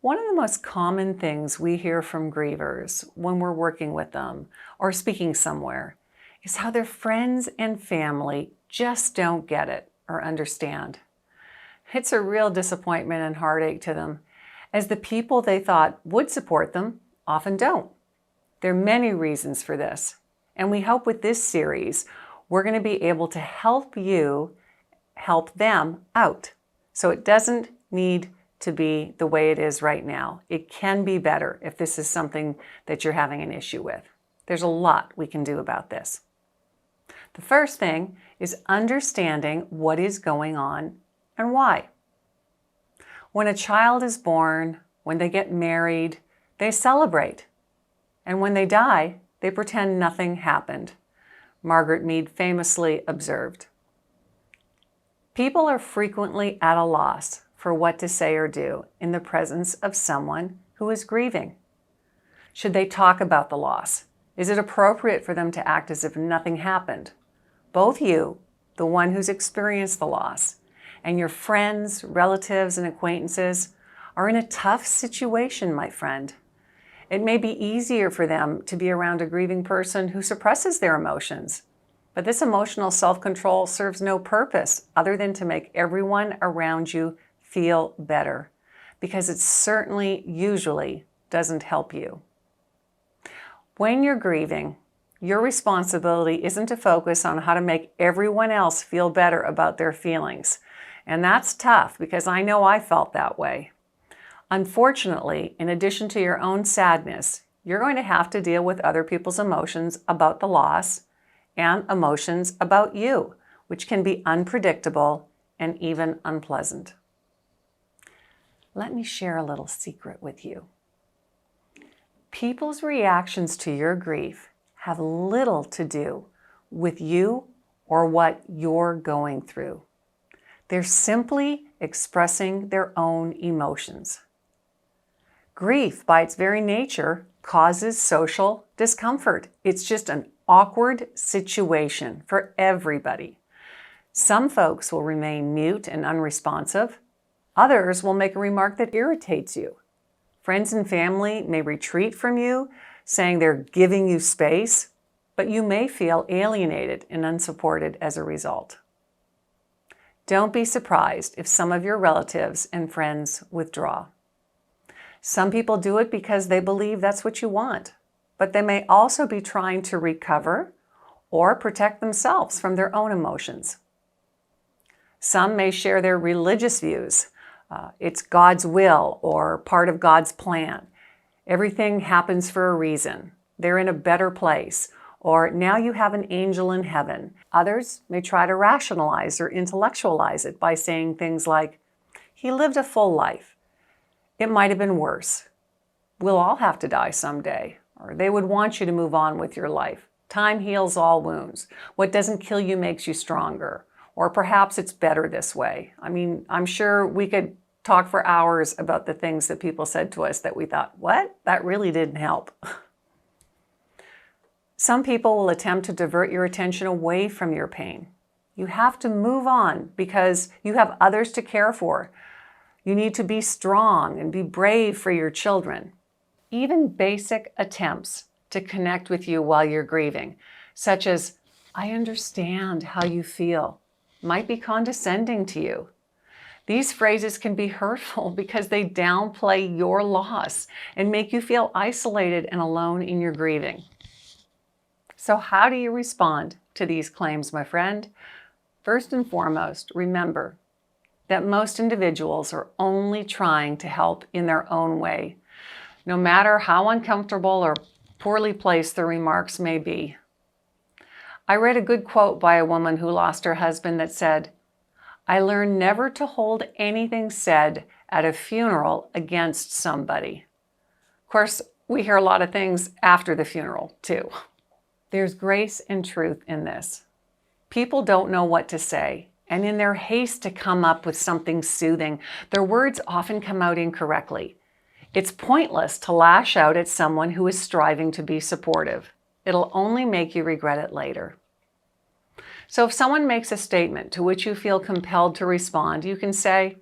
One of the most common things we hear from grievers when we're working with them or speaking somewhere is how their friends and family just don't get it or understand. It's a real disappointment and heartache to them, as the people they thought would support them often don't. There are many reasons for this, and we hope with this series we're going to be able to help you help them out. So it doesn't need to be the way it is right now. It can be better if this is something that you're having an issue with. There's a lot we can do about this. The first thing is understanding what is going on and why. When a child is born, when they get married, they celebrate. And when they die, they pretend nothing happened. Margaret Mead famously observed. People are frequently at a loss for what to say or do in the presence of someone who is grieving. Should they talk about the loss? Is it appropriate for them to act as if nothing happened? Both you, the one who's experienced the loss, and your friends, relatives, and acquaintances are in a tough situation, my friend. It may be easier for them to be around a grieving person who suppresses their emotions, but this emotional self-control serves no purpose other than to make everyone around you feel better, because it certainly usually doesn't help you. When you're grieving, your responsibility isn't to focus on how to make everyone else feel better about their feelings. And that's tough, because I know I felt that way. Unfortunately, in addition to your own sadness, you're going to have to deal with other people's emotions about the loss and emotions about you, which can be unpredictable and even unpleasant. Let me share a little secret with you. People's reactions to your grief have little to do with you or what you're going through. They're simply expressing their own emotions. Grief, by its very nature, causes social discomfort. It's just an awkward situation for everybody. Some folks will remain mute and unresponsive. Others will make a remark that irritates you. Friends and family may retreat from you, saying they're giving you space, but you may feel alienated and unsupported as a result. Don't be surprised if some of your relatives and friends withdraw. Some people do it because they believe that's what you want, but they may also be trying to recover or protect themselves from their own emotions. Some may share their religious views. It's God's will or part of God's plan. Everything happens for a reason. They're in a better place. Or now you have an angel in heaven. Others may try to rationalize or intellectualize it by saying things like, he lived a full life. It might have been worse. We'll all have to die someday. Or they would want you to move on with your life. Time heals all wounds. What doesn't kill you makes you stronger. Or perhaps it's better this way. I mean, I'm sure we could talk for hours about the things that people said to us that we thought, what? That really didn't help. Some people will attempt to divert your attention away from your pain. You have to move on because you have others to care for. You need to be strong and be brave for your children. Even basic attempts to connect with you while you're grieving, such as, I understand how you feel, might be condescending to you. These phrases can be hurtful because they downplay your loss and make you feel isolated and alone in your grieving. So how do you respond to these claims, my friend? First and foremost, remember that most individuals are only trying to help in their own way, no matter how uncomfortable or poorly placed the remarks may be. I read a good quote by a woman who lost her husband that said, I learned never to hold anything said at a funeral against somebody. Of course, we hear a lot of things after the funeral, too. There's grace and truth in this. People don't know what to say, and in their haste to come up with something soothing, their words often come out incorrectly. It's pointless to lash out at someone who is striving to be supportive. It'll only make you regret it later. So if someone makes a statement to which you feel compelled to respond, you can say,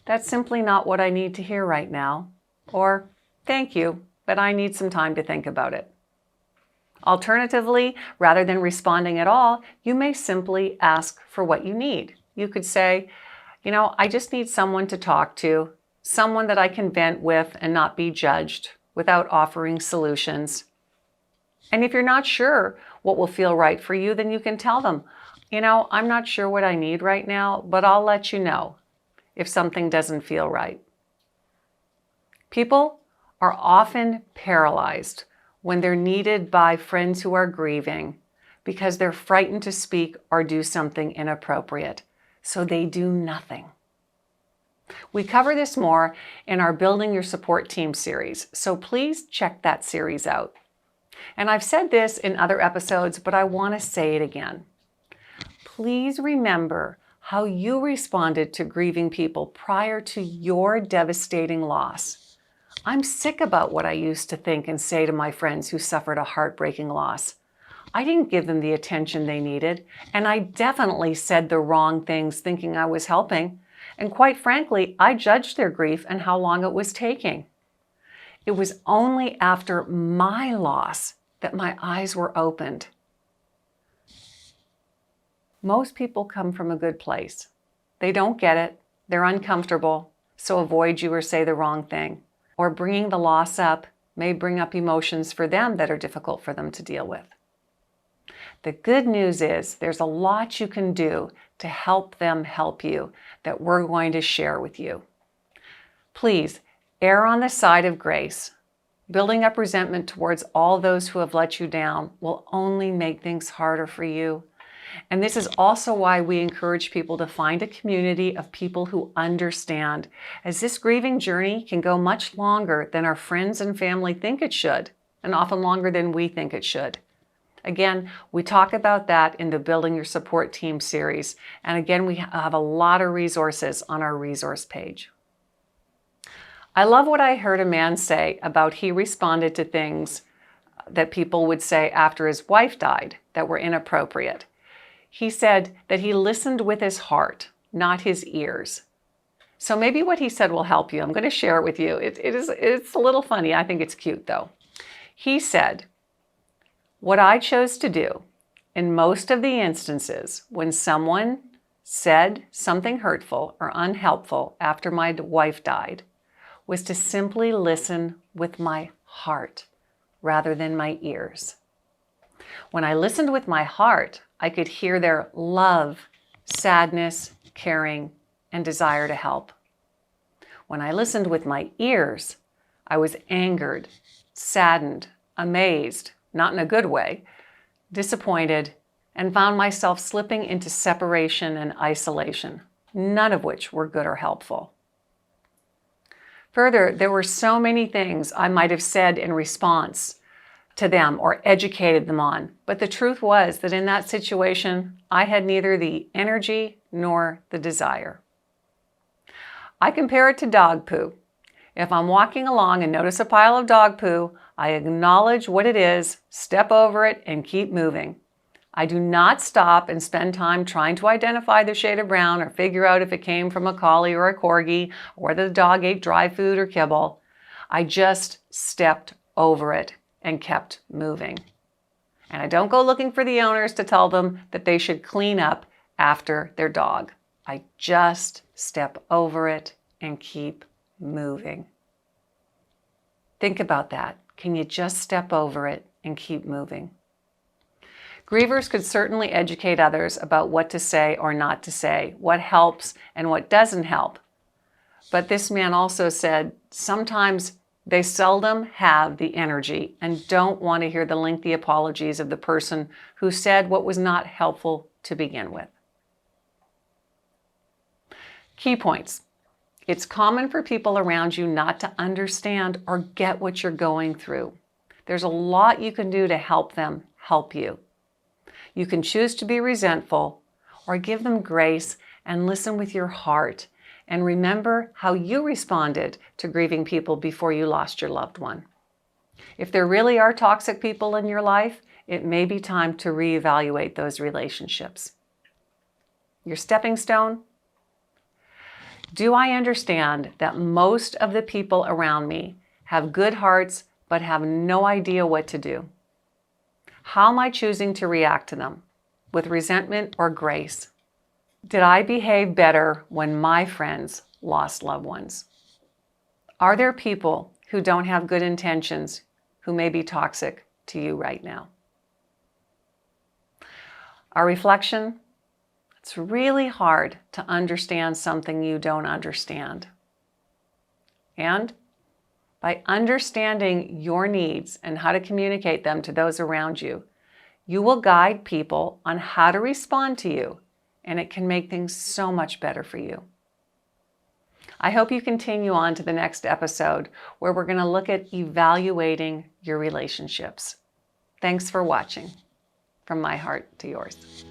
that's simply not what I need to hear right now. or thank you, but I need some time to think about it. Alternatively, rather than responding at all, you may simply ask for what you need. You could say, I just need someone to talk to, someone that I can vent with and not be judged without offering solutions. And if you're not sure what will feel right for you, then you can tell them, I'm not sure what I need right now, but I'll let you know if something doesn't feel right. People are often paralyzed when they're needed by friends who are grieving because they're frightened to speak or do something inappropriate, so they do nothing. We cover this more in our Building Your Support Team series, so please check that series out. And I've said this in other episodes, but I want to say it again. Please remember how you responded to grieving people prior to your devastating loss. I'm sick about what I used to think and say to my friends who suffered a heartbreaking loss. I didn't give them the attention they needed, and I definitely said the wrong things thinking I was helping. And quite frankly, I judged their grief and how long it was taking. It was only after my loss that my eyes were opened. Most people come from a good place. They don't get it, they're uncomfortable, so avoid you or say the wrong thing. Or bringing the loss up may bring up emotions for them that are difficult for them to deal with. The good news is there's a lot you can do to help them help you that we're going to share with you. Please err on the side of grace. Building up resentment towards all those who have let you down will only make things harder for you. And this is also why we encourage people to find a community of people who understand, as this grieving journey can go much longer than our friends and family think it should, and often longer than we think it should. Again, we talk about that in the Building Your Support Team series. And again, we have a lot of resources on our resource page. I love what I heard a man say about he responded to things that people would say after his wife died that were inappropriate. He said that he listened with his heart, not his ears. So maybe what he said will help you. I'm going to share it with you. It's a little funny. I think it's cute though. He said, what I chose to do in most of the instances when someone said something hurtful or unhelpful after my wife died was to simply listen with my heart rather than my ears. When I listened with my heart, I could hear their love, sadness, caring, and desire to help. When I listened with my ears, I was angered, saddened, amazed, not in a good way, disappointed, and found myself slipping into separation and isolation, none of which were good or helpful. Further, there were so many things I might have said in response to them or educated them on, but the truth was that in that situation, I had neither the energy nor the desire. I compare it to dog poo. If I'm walking along and notice a pile of dog poo, I acknowledge what it is, step over it, and keep moving. I do not stop and spend time trying to identify the shade of brown or figure out if it came from a collie or a corgi or whether the dog ate dry food or kibble. I just stepped over it and kept moving. And I don't go looking for the owners to tell them that they should clean up after their dog. I just step over it and keep moving. Think about that. Can you just step over it and keep moving? Grievers could certainly educate others about what to say or not to say, what helps and what doesn't help. But this man also said sometimes they seldom have the energy and don't want to hear the lengthy apologies of the person who said what was not helpful to begin with. Key points. It's common for people around you not to understand or get what you're going through. There's a lot you can do to help them help you. You can choose to be resentful or give them grace and listen with your heart and remember how you responded to grieving people before you lost your loved one. If there really are toxic people in your life, it may be time to reevaluate those relationships. Your stepping stone. Do I understand that most of the people around me have good hearts, but have no idea what to do? How am I choosing to react to them? With resentment or grace? Did I behave better when my friends lost loved ones? Are there people who don't have good intentions who may be toxic to you right now? Our reflection: it's really hard to understand something you don't understand. And by understanding your needs and how to communicate them to those around you, you will guide people on how to respond to you, and it can make things so much better for you. I hope you continue on to the next episode where we're going to look at evaluating your relationships. Thanks for watching. From my heart to yours.